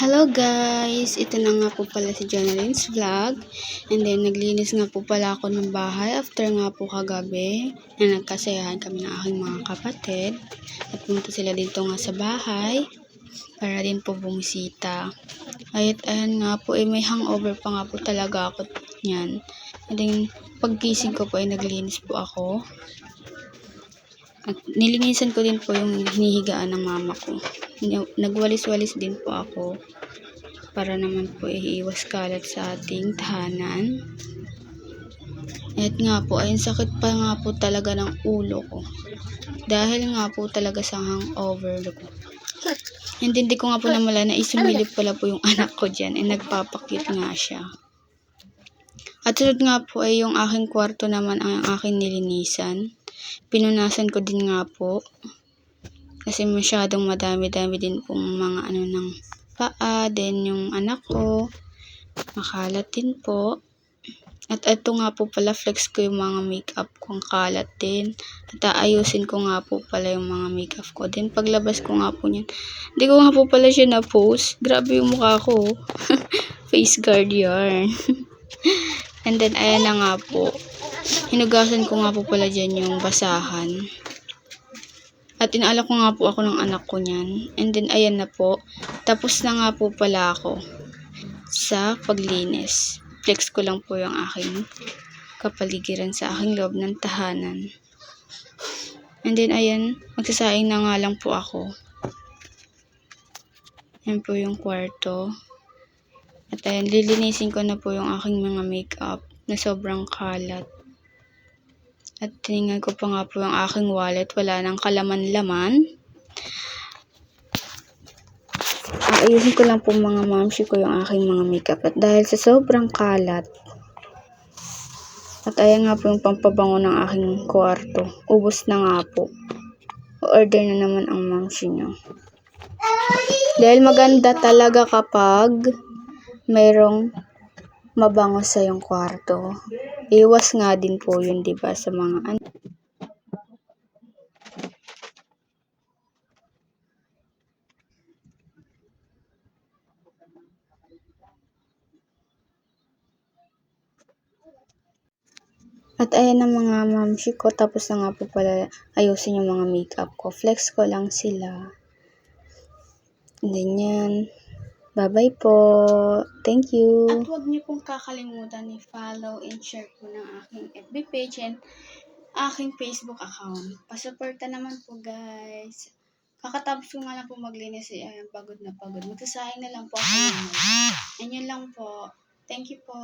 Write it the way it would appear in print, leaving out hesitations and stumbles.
Hello guys! Ito na nga po pala si Jonalyn's Vlog. And then, naglinis nga po pala ako ng bahay after nga po kagabi na nagkasayahan kami ng aking mga kapatid. At pumunta sila dito nga sa bahay para din po bumisita. Ayan nga po, may hangover pa nga po talaga ako niyan. And then, paggising ko po ay naglinis po ako. At nilinisan ko din po yung hinihigaan ng mama ko. Nagwalis-walis din po ako para naman po iiwas kalat sa ating tahanan. At nga po, ay sakit pa nga po talaga ng ulo ko. Dahil nga po talaga sa hangover ko. Hindi ko nga po namala na isumilip pala po yung anak ko dyan. Nagpapakit nga siya. At sunod nga po ay yung aking kwarto naman ang aking nilinisan. Pinunasan ko din nga po. Kasi masyadong madami-dami din pong mga ng paa. Then yung anak ko, makalat din po. At ito nga po pala, flex ko yung mga makeup kong kalat din. At aayusin ko nga po pala yung mga makeup ko. Then paglabas ko nga po niyan, hindi ko nga po pala siya na-post. Grabe yung mukha ko. Face guard yarn. And then ayan na nga po. Hinugasan ko nga po pala dyan yung basahan. At inaalok ko nga po ako ng anak ko niyan. And then ayan na po. Tapos na nga po pala ako sa paglinis. Flex ko lang po yung aking kapaligiran sa aking loob ng tahanan. And then ayan, magsasaing na nga lang po ako. Yan po yung kwarto. At ayan, lilinisin ko na po yung aking mga makeup na sobrang kalat. At tinignan ko pa nga po yung aking wallet. Wala nang kalaman-laman. Ayusin ko lang po mga mamsi ko yung aking mga makeup. At dahil sa sobrang kalat. At ayan nga po yung pampabango ng aking kwarto. Ubos na nga po. O-order na naman ang mamsi nyo. Dahil maganda talaga kapag mayroong mabango sa yung kwarto. Iwas nga din po yun, diba, sa mga At ayan ang mga mamshi ko. Tapos na nga po pala ayusin yung mga makeup ko. Flex ko lang sila. And then yan. Bye-bye po. Thank you. At huwag niyo pong kakalimutan i-follow and share po ng aking FB page and aking Facebook account. Pasuporta naman po guys. Kakatapos ko nga lang po maglinis. Ayan, pagod na pagod. Magsasayang na lang po ako. And yun lang po. Thank you po.